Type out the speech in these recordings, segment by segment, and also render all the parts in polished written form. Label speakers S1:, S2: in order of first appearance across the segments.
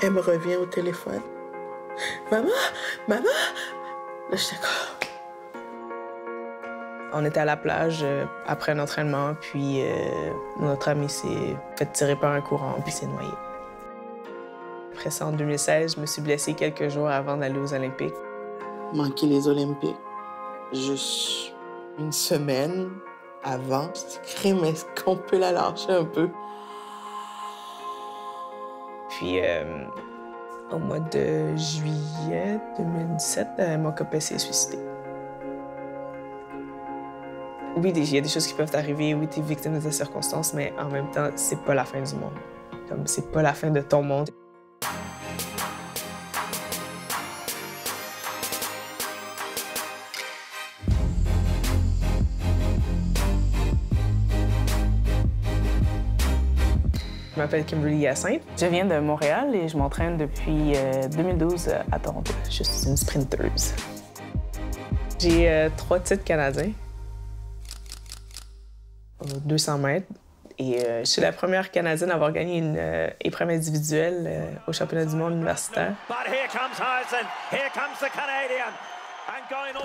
S1: Elle me revient au téléphone. Maman! Maman! Là, j'étais comme...
S2: On était à la plage après un entraînement, puis notre ami s'est fait tirer par un courant, puis s'est noyé. Après ça, en 2016, je me suis blessée quelques jours avant d'aller aux Olympiques.
S1: Manquer les Olympiques. Juste une semaine avant, je dis, crème, est-ce qu'on peut la lâcher un peu?
S2: Puis, au mois de juillet 2017, mon copain s'est suicidé. Oui, il y a des choses qui peuvent t'arriver, oui, t'es victime de tes circonstances, mais en même temps, c'est pas la fin du monde. Comme, c'est pas la fin de ton monde. Je m'appelle Kimberly Hyacinthe. Je viens de Montréal et je m'entraîne depuis 2012 à Toronto. Je suis une sprinteuse. J'ai 3 titres canadiens. 200 mètres. Et je suis la première Canadienne à avoir gagné une épreuve individuelle au championnat du monde universitaire.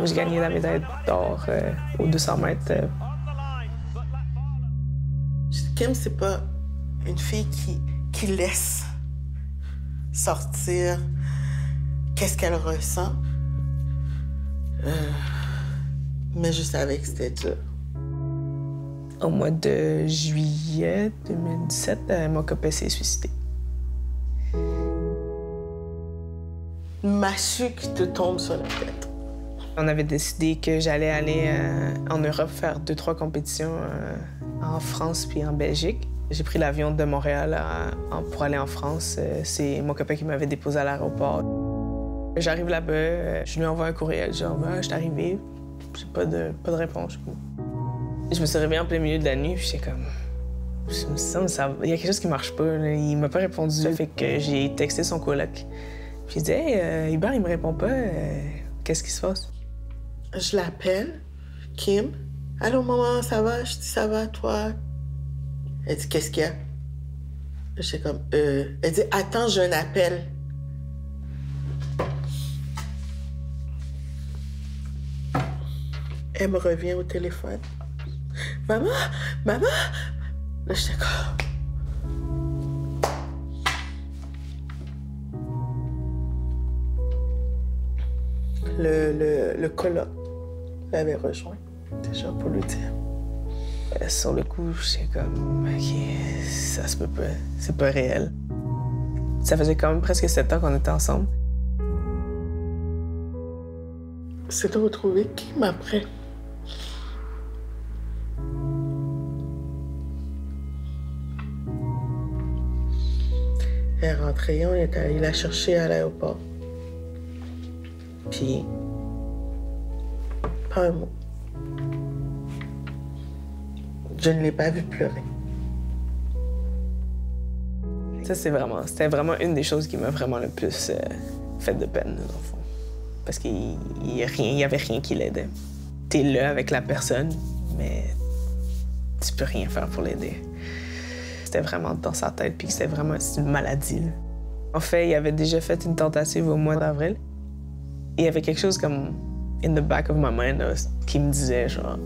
S2: J'ai gagné la médaille d'or aux 200 mètres.
S1: Kim, c'est pas une fille qui laisse sortir qu'est-ce qu'elle ressent. Mais je savais que c'était dur.
S2: Au mois de juillet 2017, mon copain s'est suicidé.
S1: Une massue qui te tombe sur la tête.
S2: On avait décidé que j'allais aller en Europe faire 2-3 compétitions en France puis en Belgique. J'ai pris l'avion de Montréal pour aller en France. C'est mon copain qui m'avait déposé à l'aéroport. J'arrive là-bas, je lui envoie un courriel, genre « je suis arrivé, j'ai pas de réponse ». Je me suis réveillée en plein milieu de la nuit, puis j'étais comme... Il y a quelque chose qui marche pas, là. Il m'a pas répondu. Fait que j'ai texté son coloc. Puis il dit « Hey, Hubert, il me répond pas. Qu'est-ce qui se passe? »
S1: Je l'appelle, Kim. « Allô, maman, ça va? » Je dis « Ça va, toi? » Elle dit « Qu'est-ce qu'il y a? » J'étais comme « Elle dit « Attends, j'ai un appel. » Elle me revient au téléphone. « Maman! Maman! » Là, j'étais comme... Le coloc l'avait rejoint, déjà, pour lui dire. Sur le coup, j'étais comme, OK, ça se peut pas, c'est pas réel. Ça faisait quand même presque 7 ans qu'on était ensemble. C'est de retrouver Kim après. Elle est rentrée, on est allé la chercher à l'aéroport. Puis, pas un mot. Je ne l'ai pas vue pleurer. Ça, c'était vraiment une des choses qui m'a vraiment le plus fait de peine, dans le fond. Parce qu'il y avait rien qui l'aidait. T'es là avec la personne, mais tu peux rien faire pour l'aider. C'était vraiment dans sa tête, puis c'était vraiment une maladie, là. En fait, il avait déjà fait une tentative au mois d'avril. Il y avait quelque chose comme in the back of my mind là, qui me disait genre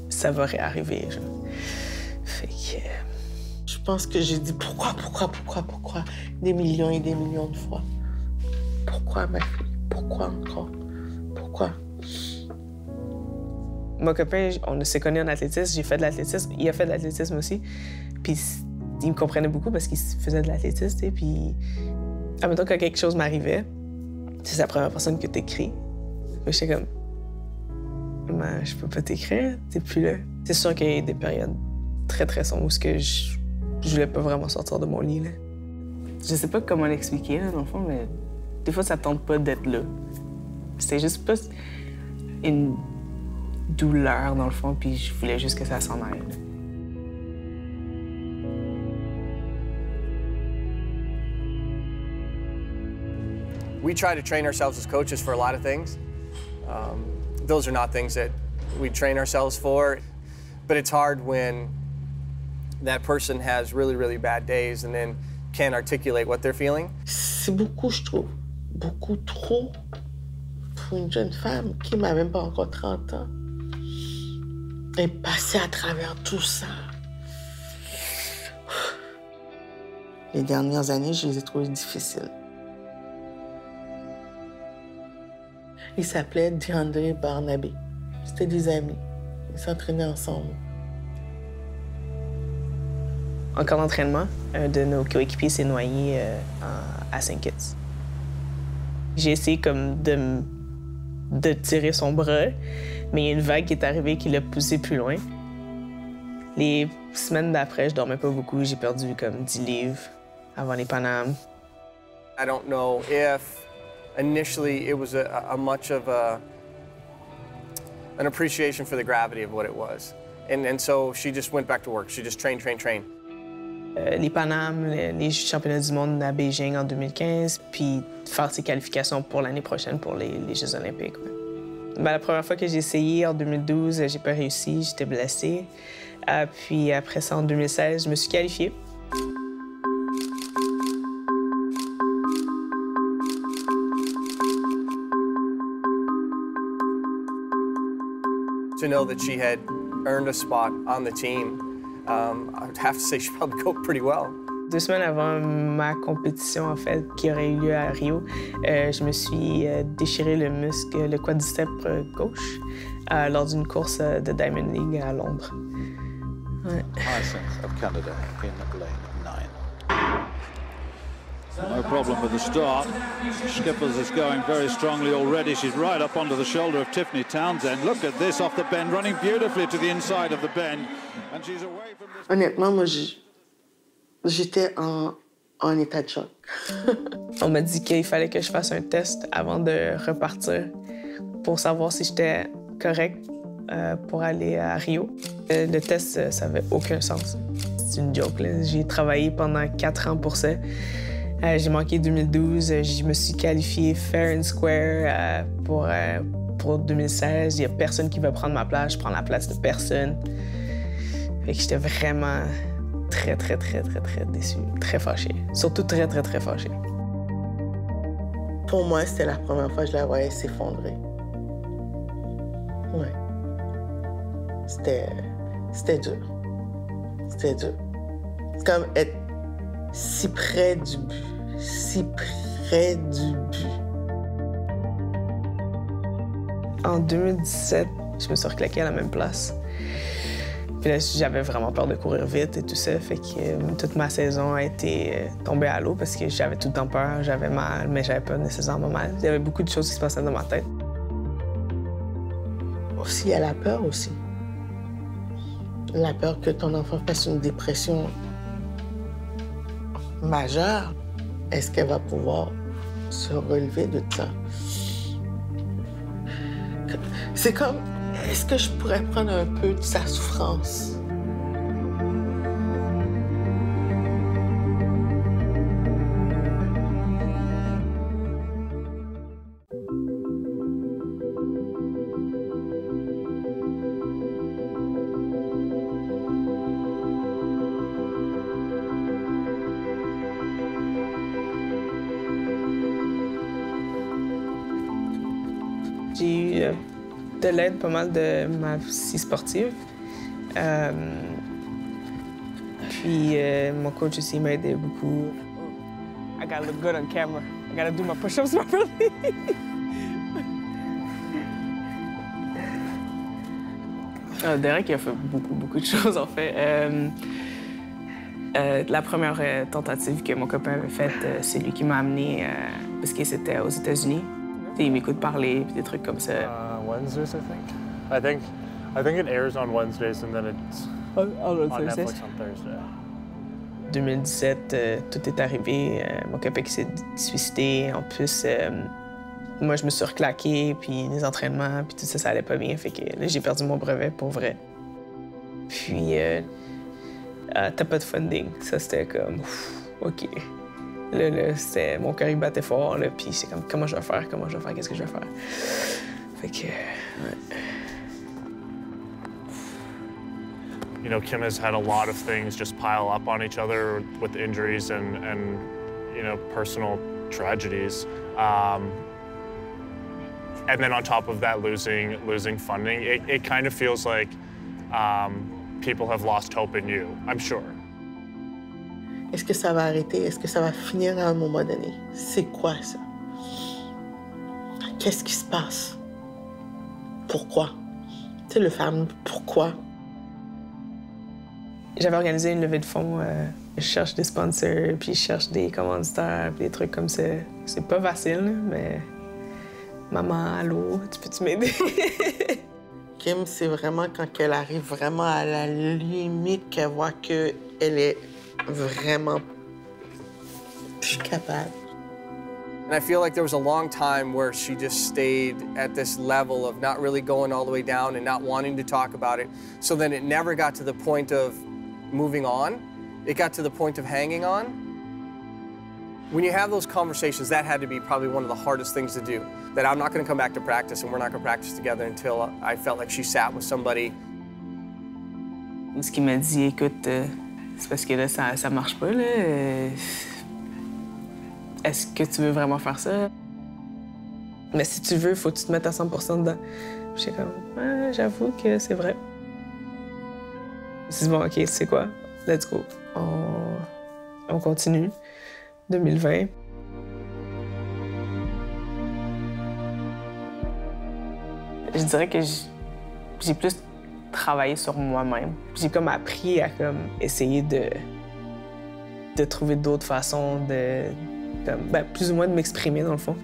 S1: ça va réarriver, genre. Fait que je pense que j'ai dit pourquoi des millions et des millions de fois. Pourquoi ma fille? Pourquoi encore? Pourquoi? Mon copain, on s'est connus en athlétisme, j'ai fait de l'athlétisme, il a fait de l'athlétisme aussi. Puis il me comprenait beaucoup parce qu'il faisait de l'athlétisme, tu sais, puis admettons quand quelque chose m'arrivait, c'est la première personne que t'écris. J'étais comme, ben, je peux pas t'écrire, t'es plus là. C'est sûr qu'il y a des périodes très, très sombres où je voulais pas vraiment sortir de mon lit, là. Je sais pas comment l'expliquer, là, dans le fond, mais des fois, ça tente pas d'être là. C'était juste pas une douleur, dans le fond, puis je voulais juste que ça s'en aille, là.
S3: We try to train ourselves as coaches for a lot of things. Those are not things that we train ourselves for, but it's hard when that person has really, really bad days and then can't articulate what they're feeling.
S4: C'est beaucoup, je trouve. Beaucoup trop pour une jeune femme qui n'a même pas encore 30 ans. Et passer à travers tout ça. Les dernières années, je les ai trouvées difficiles. Il s'appelait DeAndre Barnabé. C'était des amis. Ils s'entraînaient ensemble.
S2: En camp d'entraînement, un de nos coéquipiers s'est noyé à Saint-Kitts. J'ai essayé comme de tirer son bras, mais il y a une vague qui est arrivée qui l'a poussé plus loin. Les semaines d'après, je dormais pas beaucoup. J'ai perdu comme 10 livres avant les Panames.
S3: I don't know if initially it was a much of an appreciation for the gravity of what it was. And so she just went back to work. She just trained.
S2: Les Panames, les championnats du monde à Beijing en 2015, puis faire ses qualifications pour l'année prochaine pour les Jeux olympiques. Ouais. Ben, la première fois que j'ai essayé, en 2012, j'ai pas réussi, j'étais blessée. Puis après ça, en 2016, je me suis qualifiée.
S3: To know that she had earned a spot on the team, I'd have to say she probably coped pretty well.
S2: 2 semaines avant ma compétition, en fait, qui aurait eu lieu à Rio, je me suis déchiré le quadriceps gauche lors d'une course de Diamond League à Londres. Ouais.
S5: Hyacinth of Canada in lane 9. No problem with the start. Skippers is going very strongly already. She's right up onto the shoulder of Tiffany Townsend. Look at this off the bend, running beautifully to the inside of the bend. And she's away from this...
S4: Honnêtement, moi, j'étais en état de choc.
S2: On m'a dit qu'il fallait que je fasse un test avant de repartir pour savoir si j'étais correcte pour aller à Rio. Le test, ça n'avait aucun sens. C'est une joke, là. J'ai travaillé pendant 4 ans pour ça. J'ai manqué 2012. Je me suis qualifiée fair and square pour 2016. Il n'y a personne qui va prendre ma place. Je prends la place de personne. Fait que j'étais vraiment très déçue. Très fâchée. Surtout très fâchée.
S4: Pour moi, c'était la première fois que je la voyais s'effondrer. Ouais. C'était dur. C'était dur. C'est comme être si près du but. Si près du but.
S2: En 2017, je me suis reclaquée à la même place. Puis là, j'avais vraiment peur de courir vite et tout ça. Fait que toute ma saison a été tombée à l'eau parce que j'avais tout le temps peur, j'avais mal, mais j'avais pas nécessairement mal. Il y avait beaucoup de choses qui se passaient dans ma tête.
S4: Aussi, il y a la peur aussi. La peur que ton enfant fasse une dépression majeure. Est-ce qu'elle va pouvoir se relever de ça? C'est comme, est-ce que je pourrais prendre un peu de sa souffrance?
S2: J'ai eu de l'aide pas mal de ma psy sportive. Puis mon coach aussi m'a aidé beaucoup. I gotta look good on camera. I gotta do my push-ups properly. Derek a fait beaucoup de choses, en fait. La première tentative que mon copain avait faite, c'est lui qui m'a amené parce que c'était aux États-Unis. Il m'écoute parler, puis des trucs comme ça.
S6: Wednesdays, I think. I think it airs on Wednesdays and then it's on Netflix on Thursday.
S2: 2017, tout est arrivé. Mon copain qui s'est suicidé. En plus, moi, je me suis reclaquée, puis les entraînements, puis tout ça, ça allait pas bien. Fait que là, j'ai perdu mon brevet pour vrai. Puis, t'as pas de funding. Ça, c'était comme, OK. Là, c'était mon cœur, il battait fort, là, puis c'est comme, comment je vais faire, qu'est-ce que je vais faire? Fait que, ouais.
S6: You know, Kim has had a lot of things just pile up on each other with injuries and you know, personal tragedies. And then on top of that, losing funding, it kind of feels like people have lost hope in you, I'm sure.
S4: Est-ce que ça va arrêter? Est-ce que ça va finir à un moment donné? C'est quoi ça? Qu'est-ce qui se passe? Pourquoi? Tu sais, le fameux pourquoi.
S2: J'avais organisé une levée de fonds. Je cherche des sponsors, puis je cherche des commanditaires, puis des trucs comme ça. C'est pas facile, mais... Maman, allô, tu peux-tu m'aider?
S4: Kim, c'est vraiment quand elle arrive vraiment à la limite qu'elle voit qu'elle est vraiment plus capable.
S3: And I feel like there was a long time where she just stayed at this level of not really going all the way down and not wanting to talk about it. So then it never got to the point of moving on. It got to the point of hanging on. When you have those conversations, that had to be probably one of the hardest things to do. That I'm not going to come back to practice and we're not going to practice together until I felt like she sat with somebody.
S2: Ce qu'il m'a dit, écoute, c'est parce que là, ça marche pas, là. Est-ce que tu veux vraiment faire ça? Mais si tu veux, faut que tu te mettes à 100% dedans. J'étais comme, ah, j'avoue que c'est vrai. C'est bon, OK, tu sais quoi? Let's go. On continue. 2020. Je dirais que j'ai plus travaillé sur moi-même. J'ai comme appris à comme essayer de trouver d'autres façons plus ou moins de m'exprimer dans le fond.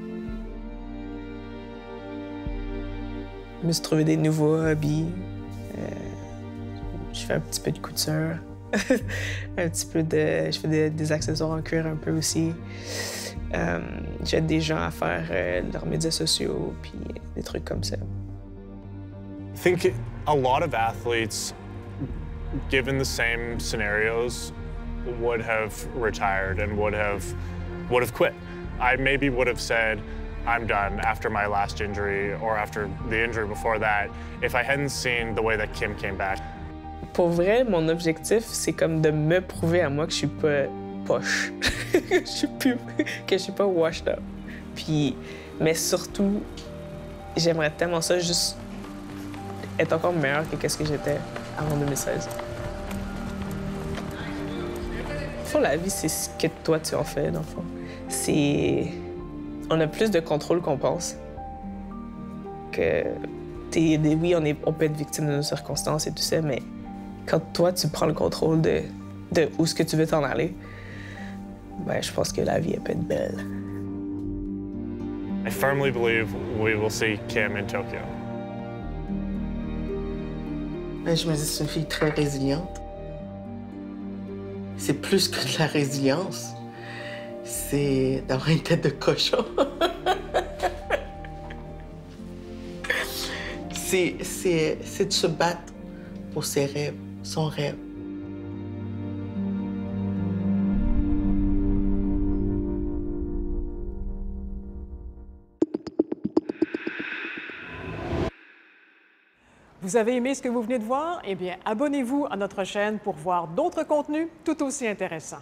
S2: Je me suis trouvé des nouveaux hobbies. Je fais un petit peu de couture. Je fais des accessoires en cuir un peu aussi. J'aide des gens à faire leurs médias sociaux, puis des trucs comme ça.
S6: I think a lot of athletes, given the same scenarios, would have retired and would have quit. I maybe would have said, I'm done after my last injury or after the injury before that, if I hadn't seen the way that Kim came back.
S2: Pour vrai, mon objectif, c'est comme de me prouver à moi que je suis pas poche, que je suis pas washed up. Puis, mais surtout, j'aimerais tellement ça juste être encore meilleure que ce que j'étais avant 2016. Pour la vie, c'est ce que toi tu en fais, dans le fond. On a plus de contrôle qu'on pense. Oui, on peut être victime de nos circonstances et tout ça, mais quand toi, tu prends le contrôle de où est-ce que tu veux t'en aller, ben, je pense que la vie, elle peut être belle.
S6: I firmly believe we will see Kim in Tokyo.
S4: Ben, je me dis, c'est une fille très résiliente. C'est plus que de la résilience. C'est d'avoir une tête de cochon. c'est de se battre pour ses rêves, son rêve.
S7: Vous avez aimé ce que vous venez de voir? Eh bien, abonnez-vous à notre chaîne pour voir d'autres contenus tout aussi intéressants.